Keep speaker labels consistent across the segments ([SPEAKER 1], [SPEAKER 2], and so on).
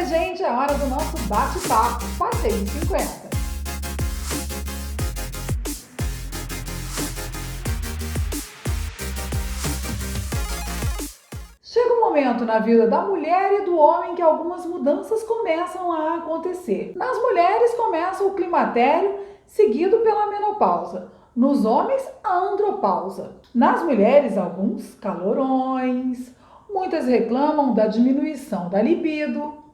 [SPEAKER 1] gente, é hora do nosso bate-papo. Passeio 50. Chega um momento na vida da mulher e do homem que algumas mudanças começam a acontecer. Nas mulheres começa o climatério, seguido pela menopausa. Nos homens, a andropausa. Nas mulheres, alguns calorões. Muitas reclamam da diminuição da libido.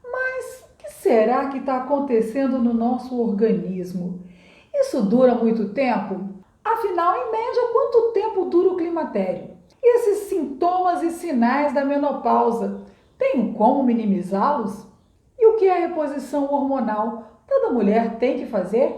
[SPEAKER 1] Mas o que será que está acontecendo no nosso organismo? Isso dura muito tempo? Afinal, em média, quanto tempo dura o climatério? E esses sintomas e sinais da menopausa, tem como minimizá-los? E o que é a reposição hormonal? Toda mulher tem que fazer?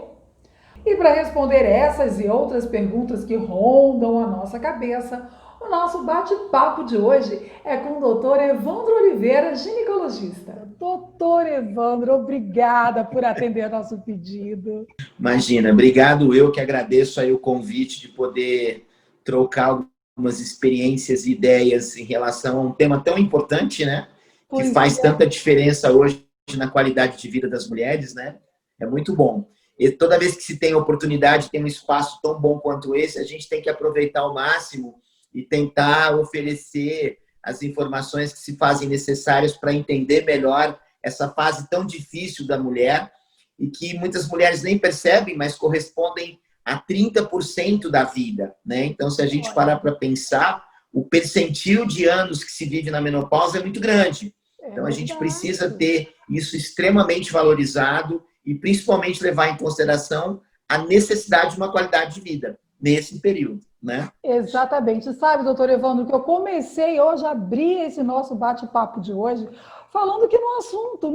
[SPEAKER 1] E para responder essas e outras perguntas que rondam a nossa cabeça, o nosso bate-papo de hoje é com o doutor Evandro Oliveira, ginecologista. Doutor Evandro, obrigada por atender nosso pedido.
[SPEAKER 2] Imagina, obrigado, eu que agradeço aí o convite de poder trocar algumas experiências e ideias em relação a um tema tão importante, né? Que faz tanta diferença hoje na qualidade de vida das mulheres, né? É muito bom. E toda vez que se tem oportunidade, tem um espaço tão bom quanto esse, a gente tem que aproveitar ao máximo e tentar oferecer as informações que se fazem necessárias para entender melhor essa fase tão difícil da mulher e que muitas mulheres nem percebem, mas correspondem a 30% da vida, né? Então, se a gente parar para pensar, o percentil de anos que se vive na menopausa é muito grande. Então, a gente precisa ter isso extremamente valorizado e principalmente levar em consideração a necessidade de uma qualidade de vida nesse período, né?
[SPEAKER 1] Exatamente. Sabe, doutor Evandro, que eu comecei hoje a abrir esse nosso bate-papo de hoje falando que no assunto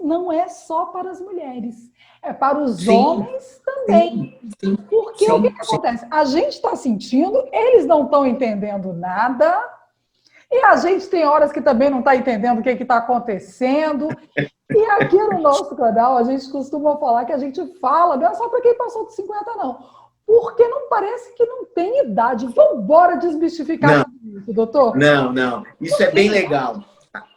[SPEAKER 1] não é só para as mulheres, é para os homens também. Porque o que acontece? A gente está sentindo, eles não estão entendendo nada, e a gente tem horas que também não está entendendo o que está acontecendo. E aqui no nosso canal, a gente costuma falar que a gente fala, não é só para quem passou de 50, não. Porque não parece que não tem idade. Vamos embora desmistificar isso, doutor?
[SPEAKER 2] Não. Isso é bem legal.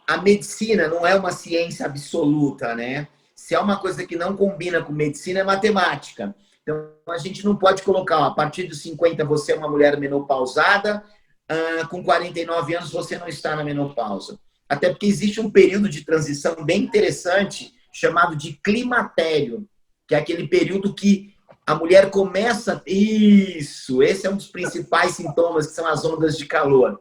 [SPEAKER 2] A medicina não é uma ciência absoluta, né? Se é uma coisa que não combina com medicina, é matemática. Então, a gente não pode colocar, a partir dos 50 você é uma mulher menopausada, com 49 anos você não está na menopausa. Até porque existe um período de transição bem interessante, chamado de climatério, que é aquele período que a mulher começa... Isso, esse é um dos principais sintomas, que são as ondas de calor.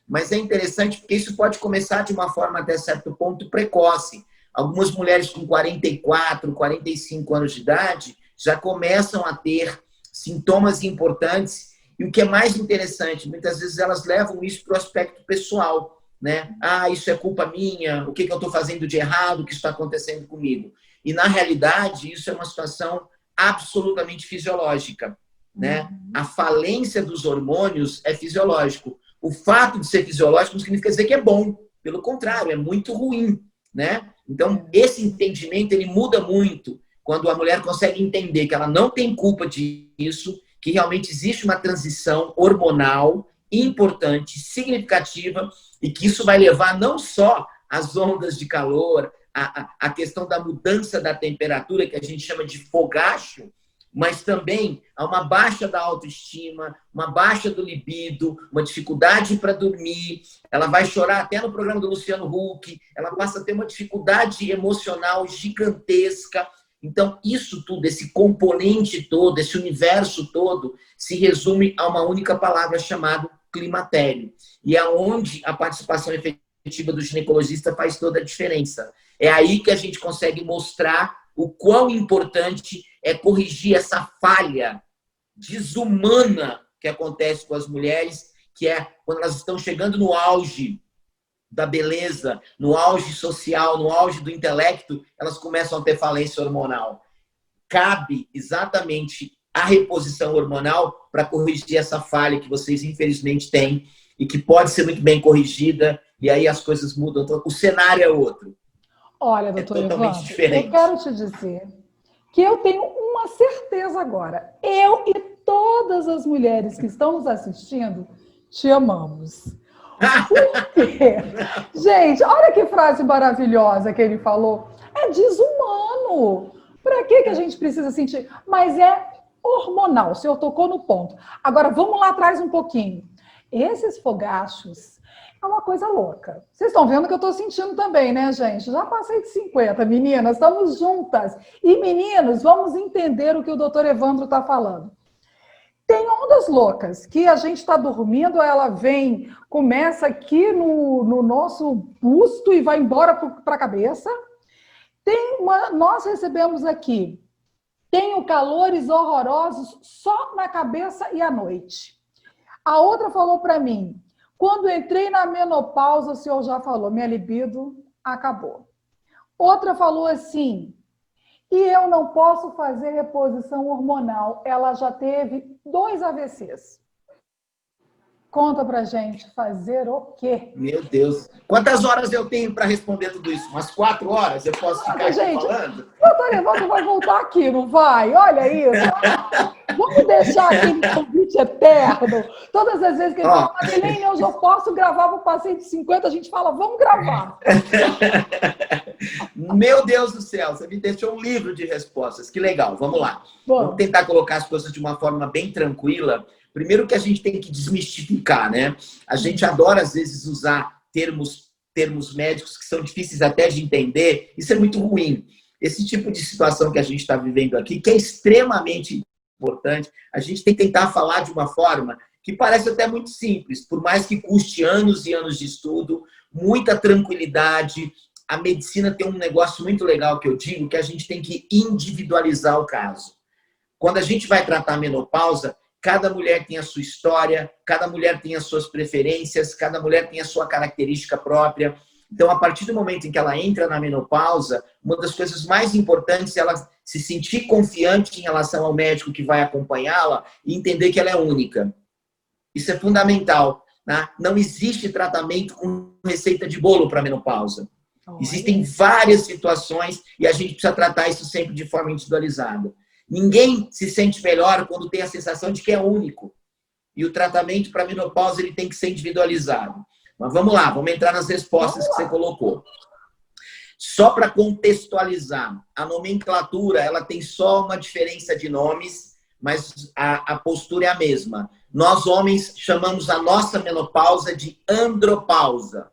[SPEAKER 2] Mas é interessante porque isso pode começar de uma forma até certo ponto precoce. Algumas mulheres com 44, 45 anos de idade já começam a ter sintomas importantes. E o que é mais interessante, muitas vezes elas levam isso para o aspecto pessoal, né? Ah, isso é culpa minha, o que eu estou fazendo de errado, o que está acontecendo comigo? E, na realidade, isso é uma situação absolutamente fisiológica, né? A falência dos hormônios é fisiológico. O fato de ser fisiológico não significa dizer que é bom. Pelo contrário, é muito ruim, né? Então, esse entendimento, ele muda muito quando a mulher consegue entender que ela não tem culpa disso, que realmente existe uma transição hormonal importante, significativa, e que isso vai levar não só às ondas de calor, a questão da mudança da temperatura, que a gente chama de fogacho, mas também a uma baixa da autoestima, uma baixa do libido, uma dificuldade para dormir. Ela vai chorar até no programa do Luciano Huck, ela passa a ter uma dificuldade emocional gigantesca. Então, isso tudo, esse componente todo, esse universo todo, se resume a uma única palavra chamada climatério. E é onde a participação efetiva do ginecologista faz toda a diferença. É aí que a gente consegue mostrar o quão importante é corrigir essa falha desumana que acontece com as mulheres, que é quando elas estão chegando no auge da beleza, no auge social, no auge do intelecto, elas começam a ter falência hormonal. Cabe exatamente a reposição hormonal para corrigir essa falha que vocês, infelizmente, têm e que pode ser muito bem corrigida, e aí as coisas mudam. O cenário é outro.
[SPEAKER 1] Olha, doutor Evandro, eu quero te dizer que eu tenho uma certeza agora. Eu e todas as mulheres que estão nos assistindo te amamos. Por quê? Gente, olha que frase maravilhosa que ele falou. É desumano. Para que a gente precisa sentir? Mas é hormonal, o senhor tocou no ponto. Agora, vamos lá atrás um pouquinho. Esses fogachos é uma coisa louca. Vocês estão vendo que eu estou sentindo também, né, gente? Já passei de 50, meninas, estamos juntas. E, meninos, vamos entender o que o doutor Evandro está falando. Tem ondas loucas, que a gente está dormindo, ela vem, começa aqui no nosso busto e vai embora para a cabeça. Nós recebemos aqui, tenho calores horrorosos só na cabeça e à noite. A outra falou para mim, quando entrei na menopausa, o senhor já falou, minha libido acabou. Outra falou assim, e eu não posso fazer reposição hormonal. Ela já teve 2 AVCs. Conta pra gente, fazer o quê?
[SPEAKER 2] Meu Deus. Quantas horas eu tenho para responder tudo isso? Umas 4 horas? Eu posso ficar aqui falando?
[SPEAKER 1] O doutor Evandro vai voltar aqui, não vai? Olha isso. Vamos deixar aquele convite eterno. Todas as vezes que ele fala, Helene, eu já posso gravar para o paciente de 50, a gente fala, vamos gravar.
[SPEAKER 2] Meu Deus do céu, você me deixou um livro de respostas. Que legal, vamos lá. Vamos tentar colocar as coisas de uma forma bem tranquila. Primeiro que a gente tem que desmistificar, né? A gente adora, às vezes, usar termos médicos que são difíceis até de entender. Isso é muito ruim. Esse tipo de situação que a gente está vivendo aqui, que é extremamente importante, a gente tem que tentar falar de uma forma que parece até muito simples, por mais que custe anos e anos de estudo, muita tranquilidade. A medicina tem um negócio muito legal que eu digo, que a gente tem que individualizar o caso. Quando a gente vai tratar a menopausa, cada mulher tem a sua história, cada mulher tem as suas preferências, cada mulher tem a sua característica própria. Então, a partir do momento em que ela entra na menopausa, uma das coisas mais importantes é ela se sentir confiante em relação ao médico que vai acompanhá-la e entender que ela é única. Isso é fundamental. Né? Não existe tratamento com receita de bolo para menopausa. Existem várias situações e a gente precisa tratar isso sempre de forma individualizada. Ninguém se sente melhor quando tem a sensação de que é único. E o tratamento para menopausa ele tem que ser individualizado. Mas vamos lá, vamos entrar nas respostas que você colocou. Só para contextualizar, a nomenclatura ela tem só uma diferença de nomes, mas a postura é a mesma. Nós, homens, chamamos a nossa menopausa de andropausa,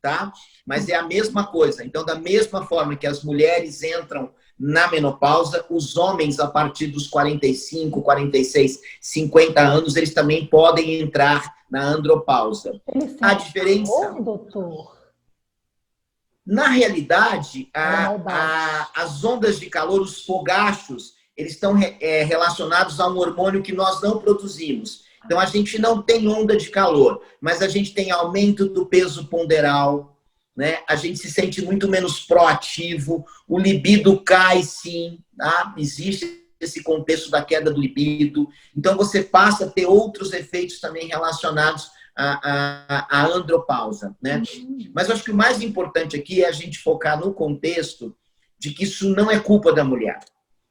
[SPEAKER 2] tá? Mas é a mesma coisa. Então, da mesma forma que as mulheres entram na menopausa, os homens, a partir dos 45, 46, 50 anos, eles também podem entrar na andropausa. A diferença...
[SPEAKER 1] doutor?
[SPEAKER 2] Na realidade, as ondas de calor, os fogachos, eles estão relacionados a um hormônio que nós não produzimos. Então, a gente não tem onda de calor, mas a gente tem aumento do peso ponderal, né? A gente se sente muito menos proativo, o libido cai, sim, tá? Existe esse contexto da queda do libido. Então, você passa a ter outros efeitos também relacionados à andropausa, né? Mas eu acho que o mais importante aqui é a gente focar no contexto de que isso não é culpa da mulher.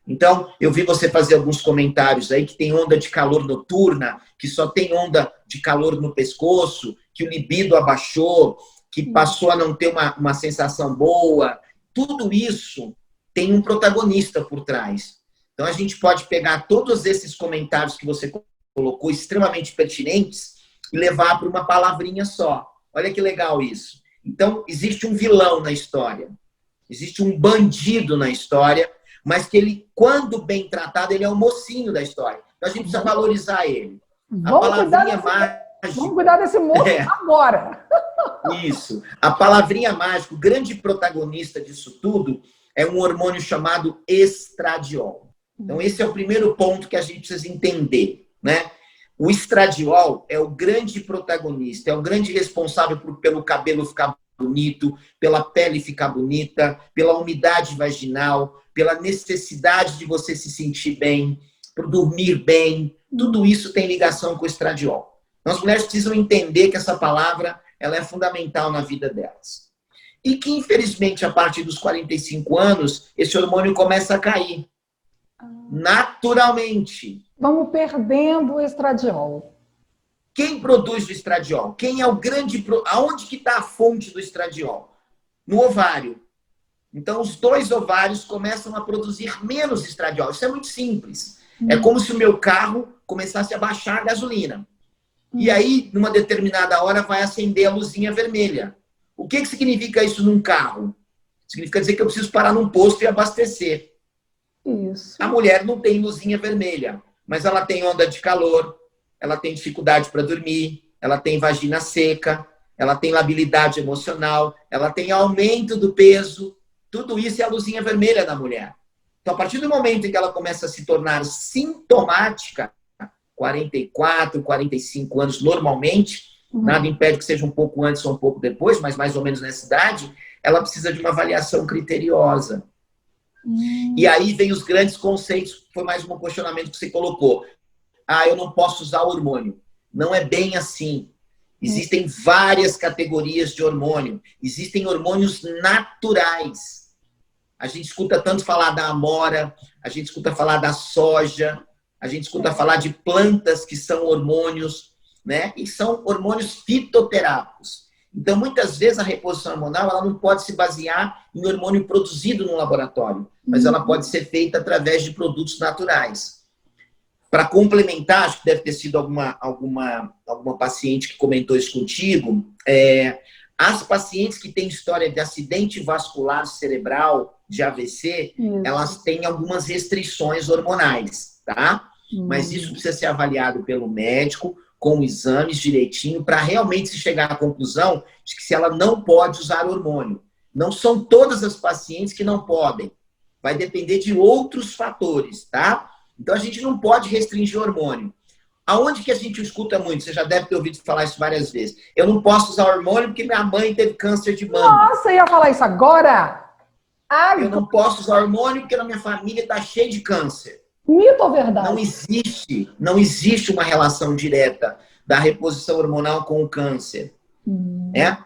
[SPEAKER 2] Então, eu vi você fazer alguns comentários aí que tem onda de calor noturna, que só tem onda de calor no pescoço, que o libido abaixou, que passou a não ter uma sensação boa. Tudo isso tem um protagonista por trás. Então, a gente pode pegar todos esses comentários que você colocou, extremamente pertinentes, e levar para uma palavrinha só. Olha que legal isso. Então, existe um vilão na história. Existe um bandido na história, mas que ele, quando bem tratado, ele é o mocinho da história. Então, a gente precisa valorizar ele. A palavrinha mágica...
[SPEAKER 1] Vamos cuidar desse moço agora.
[SPEAKER 2] Isso. A palavrinha mágica, o grande protagonista disso tudo, é um hormônio chamado estradiol. Então, esse é o primeiro ponto que a gente precisa entender, né? O estradiol é o grande protagonista, é o grande responsável pelo cabelo ficar bonito, pela pele ficar bonita, pela umidade vaginal, pela necessidade de você se sentir bem, por dormir bem. Tudo isso tem ligação com o estradiol. Então, as mulheres precisam entender que essa palavra ela é fundamental na vida delas. E que, infelizmente, a partir dos 45 anos, esse hormônio começa a cair. Naturalmente.
[SPEAKER 1] Vamos perdendo o estradiol.
[SPEAKER 2] Quem produz o estradiol? Quem é o grande... Aonde que está a fonte do estradiol? No ovário. Então, os dois ovários começam a produzir menos estradiol. Isso é muito simples. É como se o meu carro começasse a baixar a gasolina. E aí, numa determinada hora, vai acender a luzinha vermelha. O que significa isso num carro? Significa dizer que eu preciso parar num posto e abastecer.
[SPEAKER 1] Isso.
[SPEAKER 2] A mulher não tem luzinha vermelha, mas ela tem onda de calor, ela tem dificuldade para dormir, ela tem vagina seca, ela tem labilidade emocional, ela tem aumento do peso. Tudo isso é a luzinha vermelha da mulher. Então, a partir do momento em que ela começa a se tornar sintomática, 44, 45 anos normalmente, nada impede que seja um pouco antes ou um pouco depois, mas mais ou menos nessa idade, ela precisa de uma avaliação criteriosa. E aí vem os grandes conceitos, foi mais um questionamento que você colocou. Ah, eu não posso usar hormônio. Não é bem assim. Existem várias categorias de hormônio. Existem hormônios naturais. A gente escuta tanto falar da amora, a gente escuta falar da soja, a gente escuta falar de plantas que são hormônios, né? E são hormônios fitoterápicos. Então, muitas vezes, a reposição hormonal ela não pode se basear em hormônio produzido no laboratório, mas ela pode ser feita através de produtos naturais. Para complementar, acho que deve ter sido alguma paciente que comentou isso contigo, as pacientes que têm história de acidente vascular cerebral, de AVC, elas têm algumas restrições hormonais, tá? Mas isso precisa ser avaliado pelo médico, com exames direitinho, para realmente se chegar à conclusão de que se ela não pode usar hormônio. Não são todas as pacientes que não podem. Vai depender de outros fatores, tá? Então, a gente não pode restringir hormônio. Aonde que a gente escuta muito? Você já deve ter ouvido falar isso várias vezes. Eu não posso usar hormônio porque minha mãe teve câncer de mama.
[SPEAKER 1] Nossa, eu ia falar isso agora?
[SPEAKER 2] Eu não posso usar hormônio porque na minha família está cheia de câncer.
[SPEAKER 1] Mito ou verdade?
[SPEAKER 2] Não existe uma relação direta da reposição hormonal com o câncer.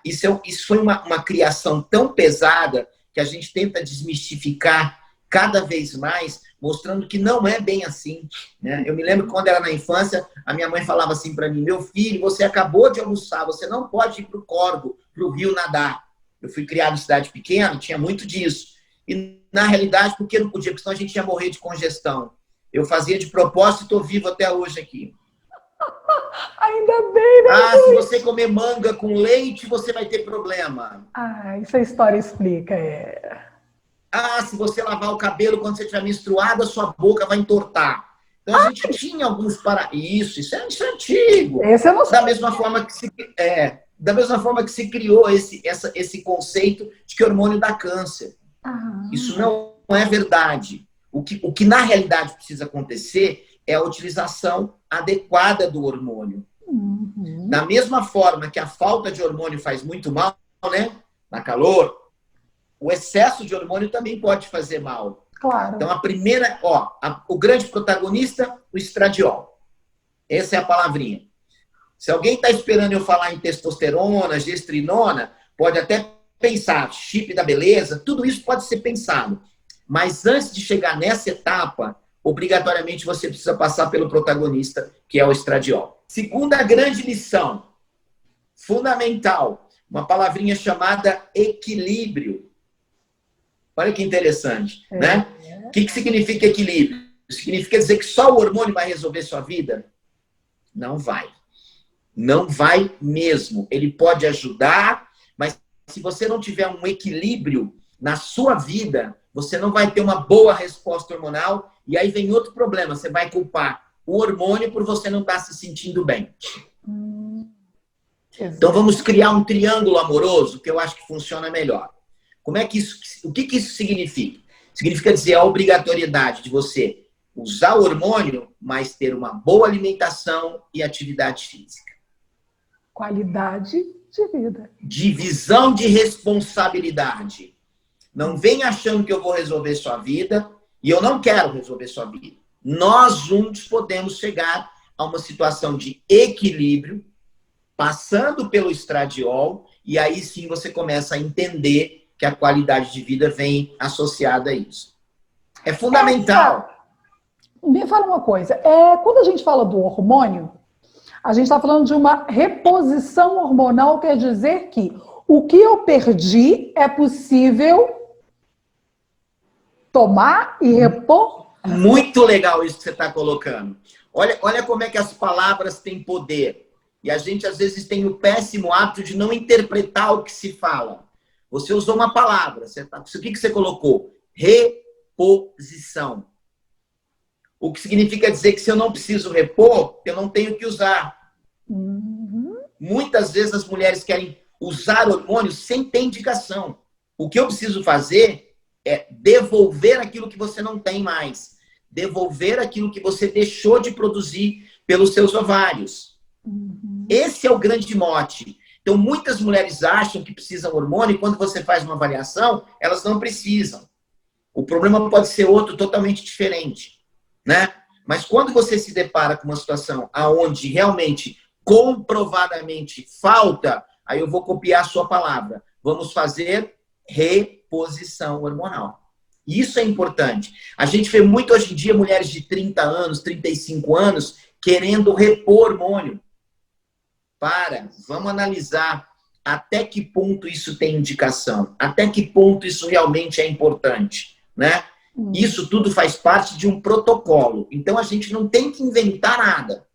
[SPEAKER 2] Isso foi uma criação tão pesada que a gente tenta desmistificar cada vez mais, mostrando que não é bem assim, né? Eu me lembro que quando era na infância, a minha mãe falava assim para mim: meu filho, você acabou de almoçar, você não pode ir para o córrego, para o rio nadar. Eu fui criado em cidade pequena, tinha muito disso. E, na realidade, por que não podia? Porque senão a gente ia morrer de congestão. Eu fazia de propósito e estou vivo até hoje aqui.
[SPEAKER 1] Ainda bem, né?
[SPEAKER 2] Ah, se você comer manga com leite, você vai ter problema.
[SPEAKER 1] Ah, isso a história explica,
[SPEAKER 2] Ah, se você lavar o cabelo quando você estiver menstruada, sua boca vai entortar. Então, a gente tinha alguns para... Isso é antigo.
[SPEAKER 1] Esse eu não sei.
[SPEAKER 2] Da mesma forma que se criou esse conceito de que hormônio dá câncer. Isso não é verdade. O que na realidade precisa acontecer é a utilização adequada do hormônio. Da mesma forma que a falta de hormônio faz muito mal, né? Na calor, o excesso de hormônio também pode fazer mal.
[SPEAKER 1] Claro.
[SPEAKER 2] Então, o grande protagonista, o estradiol. Essa é a palavrinha. Se alguém está esperando eu falar em testosterona, gestrinona, pode até pensar, chip da beleza, tudo isso pode ser pensado. Mas antes de chegar nessa etapa, obrigatoriamente você precisa passar pelo protagonista, que é o estradiol. Segunda grande lição, fundamental, uma palavrinha chamada equilíbrio. Olha que interessante, né? O que significa equilíbrio? Significa dizer que só o hormônio vai resolver sua vida? Não vai. Não vai mesmo. Ele pode ajudar, mas se você não tiver um equilíbrio na sua vida, você não vai ter uma boa resposta hormonal. E aí vem outro problema. Você vai culpar o hormônio por você não estar se sentindo bem. Então vamos criar um triângulo amoroso que eu acho que funciona melhor. O que isso significa? Significa dizer a obrigatoriedade de você usar o hormônio, mas ter uma boa alimentação e atividade física.
[SPEAKER 1] Qualidade de vida.
[SPEAKER 2] Divisão de responsabilidade. Não vem achando que eu vou resolver sua vida e eu não quero resolver sua vida. Nós juntos podemos chegar a uma situação de equilíbrio, passando pelo estradiol, e aí sim você começa a entender que a qualidade de vida vem associada a isso. É fundamental.
[SPEAKER 1] Me fala uma coisa, quando a gente fala do hormônio, A gente está falando de uma reposição hormonal, quer dizer que o que eu perdi é possível tomar e repor?
[SPEAKER 2] Muito legal isso que você está colocando. Olha como é que as palavras têm poder. E a gente, às vezes, tem o péssimo hábito de não interpretar o que se fala. Você usou uma palavra. O que você colocou? Reposição. O que significa dizer que se eu não preciso repor, eu não tenho que usar. Muitas vezes as mulheres querem usar hormônios sem ter indicação. O que eu preciso fazer é devolver aquilo que você não tem mais. Devolver aquilo que você deixou de produzir pelos seus ovários. Esse é o grande mote. Então, muitas mulheres acham que precisam hormônio e quando você faz uma avaliação, elas não precisam. O problema pode ser outro, totalmente diferente, né? Mas quando você se depara com uma situação onde realmente, comprovadamente, falta, aí eu vou copiar a sua palavra. Vamos fazer reposição hormonal. Isso é importante. A gente vê muito hoje em dia mulheres de 30 anos, 35 anos, querendo repor hormônio. Vamos analisar até que ponto isso tem indicação, até que ponto isso realmente é importante, né? Isso tudo faz parte de um protocolo. Então a gente não tem que inventar nada.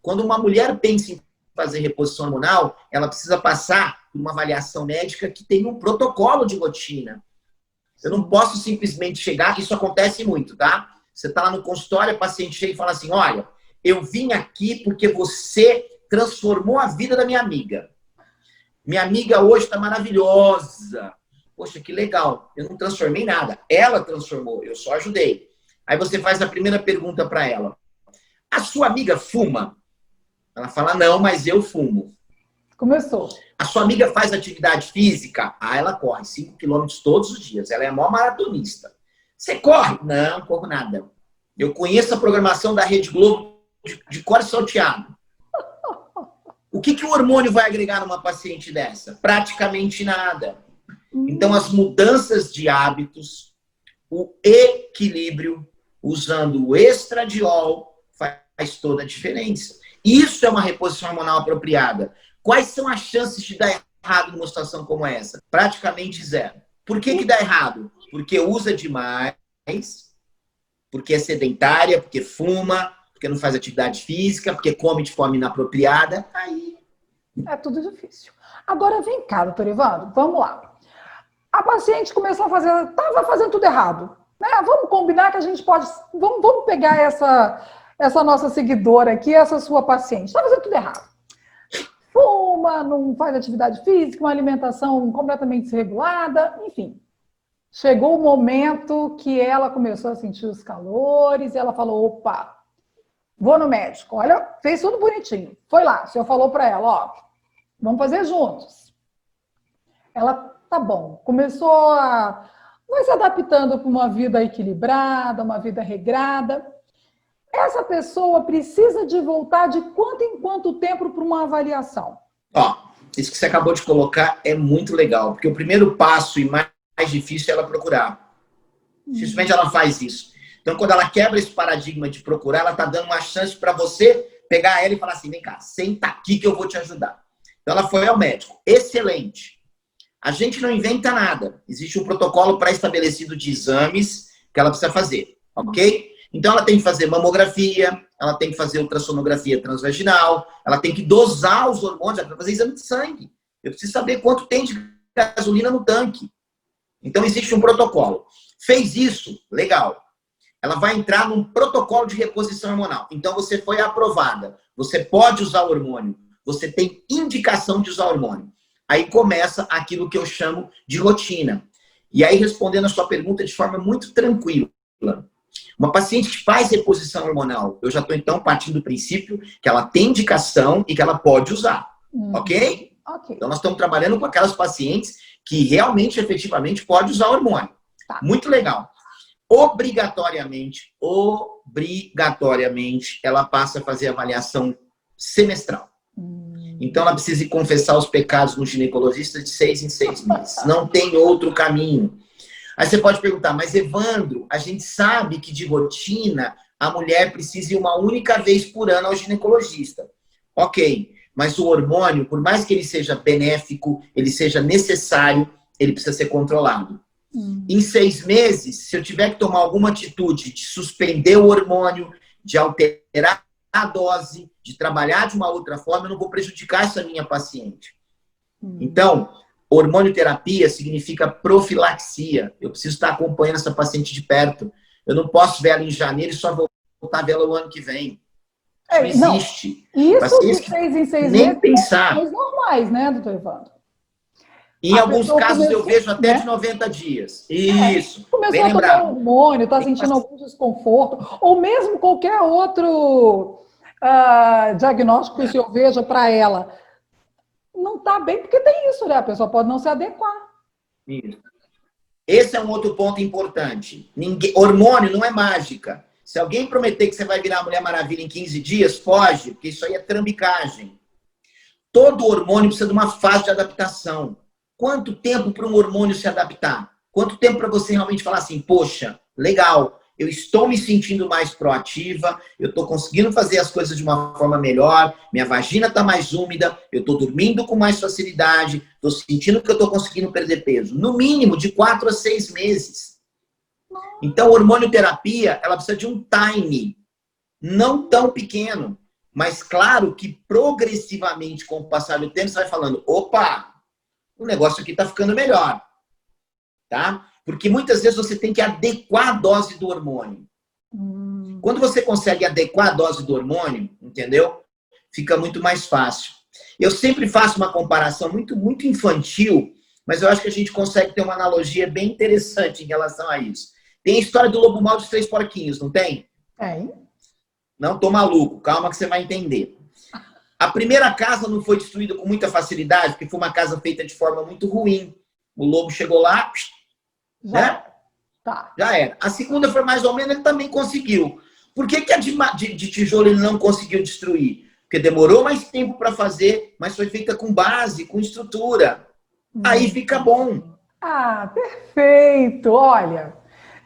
[SPEAKER 2] Quando uma mulher pensa em fazer reposição hormonal, ela precisa passar por uma avaliação médica que tem um protocolo de rotina. Eu não posso simplesmente chegar, isso acontece muito, tá? Você está lá no consultório, a paciente chega e fala assim, olha, eu vim aqui porque você transformou a vida da minha amiga. Minha amiga hoje está maravilhosa. Poxa, que legal. Eu não transformei nada. Ela transformou, eu só ajudei. Aí você faz a primeira pergunta para ela. A sua amiga fuma? Ela fala, não, mas eu fumo.
[SPEAKER 1] Começou.
[SPEAKER 2] A sua amiga faz atividade física? Ah, ela corre 5 quilômetros todos os dias. Ela é a maior maratonista. Você corre? Não, não corro nada. Eu conheço a programação da Rede Globo de cor salteado. O que o hormônio vai agregar numa paciente dessa? Praticamente nada. Então, as mudanças de hábitos, o equilíbrio, usando o estradiol, faz toda a diferença. Isso é uma reposição hormonal apropriada. Quais são as chances de dar errado numa situação como essa? Praticamente zero. Por que dá errado? Porque usa demais, porque é sedentária, porque fuma, porque não faz atividade física, porque come de forma inapropriada. Aí
[SPEAKER 1] é tudo difícil. Agora vem cá, doutor Evandro, vamos lá. A paciente começou a fazer, estava fazendo tudo errado. Né? Vamos combinar que a gente pode... Vamos pegar essa nossa seguidora aqui, essa sua paciente. Está fazendo tudo errado. Fuma, não faz atividade física, uma alimentação completamente desregulada, enfim. Chegou o momento que ela começou a sentir os calores e ela falou, opa, vou no médico. Olha, fez tudo bonitinho. Foi lá, o senhor falou para ela, ó, vamos fazer juntos. Ela, tá bom, vai se adaptando para uma vida equilibrada, uma vida regrada. Essa pessoa precisa de voltar de quanto em quanto tempo para uma avaliação?
[SPEAKER 2] Ó, isso que você acabou de colocar é muito legal, porque o primeiro passo e mais difícil é ela procurar. Dificilmente ela faz isso. Então, quando ela quebra esse paradigma de procurar, ela está dando uma chance para você pegar ela e falar assim, vem cá, senta aqui que eu vou te ajudar. Então, ela foi ao médico. Excelente. A gente não inventa nada. Existe um protocolo pré-estabelecido de exames que ela precisa fazer, ok? Então, ela tem que fazer mamografia, ela tem que fazer ultrassonografia transvaginal, ela tem que dosar os hormônios, ela vai fazer exame de sangue. Eu preciso saber quanto tem de gasolina no tanque. Então, existe um protocolo. Fez isso, legal. Ela vai entrar num protocolo de reposição hormonal. Então, você foi aprovada. Você pode usar hormônio. Você tem indicação de usar hormônio. Aí começa aquilo que eu chamo de rotina. E aí, respondendo a sua pergunta de forma muito tranquila. Uma paciente que faz reposição hormonal, eu já estou, então, partindo do princípio que ela tem indicação e que ela pode usar. Ok? Então, nós estamos trabalhando com aquelas pacientes que realmente, efetivamente, pode usar hormônio.
[SPEAKER 1] Tá.
[SPEAKER 2] Muito legal. Obrigatoriamente, ela passa a fazer avaliação semestral. Então, ela precisa confessar os pecados no ginecologista de 6 em 6 meses. Não tem outro caminho. Aí você pode perguntar, mas Evandro, a gente sabe que de rotina a mulher precisa ir uma única vez por ano ao ginecologista. Ok, mas o hormônio, por mais que ele seja benéfico, ele seja necessário, ele precisa ser controlado. Em 6 meses, se eu tiver que tomar alguma atitude de suspender o hormônio, de alterar a dose, de trabalhar de uma outra forma, eu não vou prejudicar essa minha paciente. Então, hormonioterapia significa profilaxia. Eu preciso estar acompanhando essa paciente de perto. Eu não posso ver ela em janeiro e só voltar a vê-la o ano que vem. Isso não existe.
[SPEAKER 1] Isso de 6 em 6
[SPEAKER 2] nem
[SPEAKER 1] meses
[SPEAKER 2] pensar.
[SPEAKER 1] são normais, né, doutor Evandro?
[SPEAKER 2] Em alguns casos eu vejo até de 90 dias. Isso.
[SPEAKER 1] Começou a tomar hormônio, está sentindo algum desconforto, ou mesmo qualquer outro diagnóstico que o senhor veja para ela. Não está bem, porque tem isso, né? A pessoa pode não se adequar.
[SPEAKER 2] Isso. Esse é um outro ponto importante. Hormônio não é mágica. Se alguém prometer que você vai virar Mulher Maravilha em 15 dias, foge, porque isso aí é trambicagem. Todo hormônio precisa de uma fase de adaptação. Quanto tempo para um hormônio se adaptar? Quanto tempo para você realmente falar assim, poxa, legal, eu estou me sentindo mais proativa, eu estou conseguindo fazer as coisas de uma forma melhor, minha vagina está mais úmida, eu estou dormindo com mais facilidade, estou sentindo que eu estou conseguindo perder peso. No mínimo, de 4 a 6 meses. Então, hormonioterapia, ela precisa de um time não tão pequeno, mas claro que progressivamente, com o passar do tempo, você vai falando, opa, o negócio aqui está ficando melhor, tá? Porque muitas vezes você tem que adequar a dose do hormônio. Quando você consegue adequar a dose do hormônio, entendeu? Fica muito mais fácil. Eu sempre faço uma comparação muito infantil, mas eu acho que a gente consegue ter uma analogia bem interessante em relação a isso. Tem a história do lobo mau dos 3 porquinhos, não tem?
[SPEAKER 1] Tem.
[SPEAKER 2] Não, tô maluco. Calma que você vai entender. A primeira casa não foi destruída com muita facilidade, porque foi uma casa feita de forma muito ruim. O lobo chegou lá, né? Já era. A segunda foi mais ou menos, ele também conseguiu. Por que a de tijolo ele não conseguiu destruir? Porque demorou mais tempo para fazer, mas foi feita com base, com estrutura. Aí fica bom.
[SPEAKER 1] Ah, perfeito. Olha,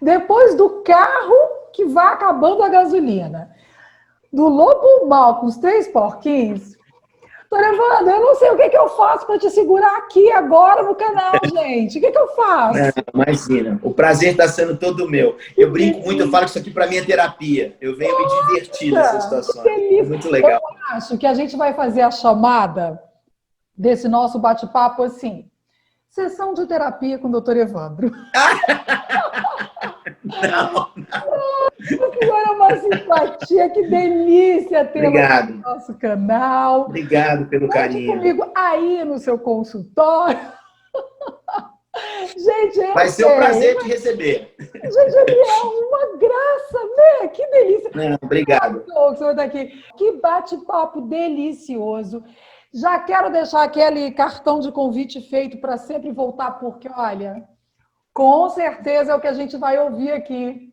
[SPEAKER 1] depois do carro que vai acabando a gasolina, do lobo mau com os 3 porquinhos, doutora Evandro, eu não sei o que eu faço para te segurar aqui agora no canal, gente. O que eu faço?
[SPEAKER 2] Não, imagina, o prazer está sendo todo meu. Eu brinco muito, eu falo que isso aqui para mim é terapia. Eu venho me divertir nessas situações. É muito legal.
[SPEAKER 1] Eu acho que a gente vai fazer a chamada desse nosso bate-papo assim, sessão de terapia com o doutor Evandro.
[SPEAKER 2] Não.
[SPEAKER 1] Agora uma simpatia, que delícia ter no nosso canal.
[SPEAKER 2] Obrigado pelo carinho.
[SPEAKER 1] Comigo aí no seu consultório. Gente,
[SPEAKER 2] vai ser um prazer te receber.
[SPEAKER 1] Gente, ele é uma graça, né? Que delícia.
[SPEAKER 2] Não, obrigado.
[SPEAKER 1] O senhor tá aqui. Que bate-papo delicioso. Já quero deixar aquele cartão de convite feito para sempre voltar, porque, olha, com certeza é o que a gente vai ouvir aqui.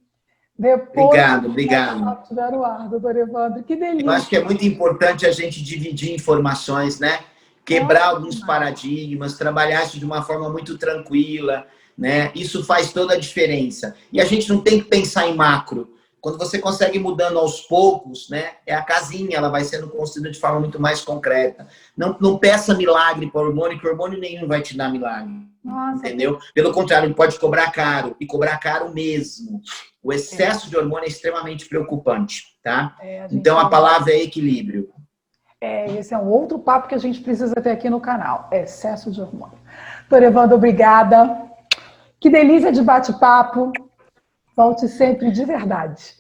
[SPEAKER 1] Depois
[SPEAKER 2] obrigado.
[SPEAKER 1] Estiver no ar, doutor Evandro. Que delícia.
[SPEAKER 2] Eu acho que é muito importante a gente dividir informações, né? Quebrar alguns paradigmas, trabalhar isso de uma forma muito tranquila, né? Isso faz toda a diferença. E a gente não tem que pensar em macro. Quando você consegue ir mudando aos poucos, né? É a casinha, ela vai sendo construída de forma muito mais concreta. Não peça milagre para o hormônio, que hormônio nenhum vai te dar milagre. Nossa, entendeu? Pelo contrário, ele pode cobrar caro, e cobrar caro mesmo. O excesso de hormônio é extremamente preocupante, tá? Então, a palavra é equilíbrio.
[SPEAKER 1] Esse é um outro papo que a gente precisa ter aqui no canal. Excesso de hormônio. Doutor Evandro, obrigada. Que delícia de bate-papo. Volte sempre, de verdade.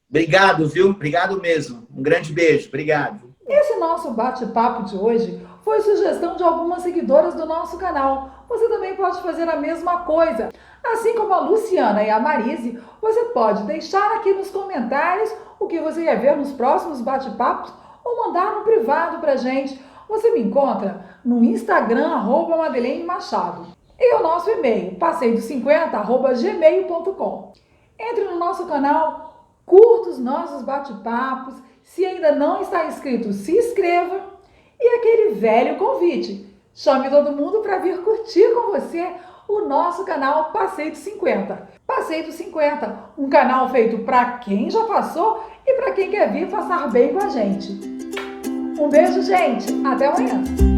[SPEAKER 2] Obrigado, viu? Obrigado mesmo. Um grande beijo. Obrigado.
[SPEAKER 1] Esse nosso bate-papo de hoje foi sugestão de algumas seguidoras do nosso canal. Você também pode fazer a mesma coisa. Assim como a Luciana e a Marise, você pode deixar aqui nos comentários o que você quer ver nos próximos bate-papos ou mandar no privado pra gente. Você me encontra no Instagram, @Madeleine Machado. E o nosso e-mail, passeio50@gmail.com. Entre no nosso canal, curta os nossos bate-papos. Se ainda não está inscrito, se inscreva. E aquele velho convite, chame todo mundo para vir curtir com você o nosso canal Passeio dos 50. Passeio dos 50, um canal feito para quem já passou e para quem quer vir passar bem com a gente. Um beijo, gente. Até amanhã.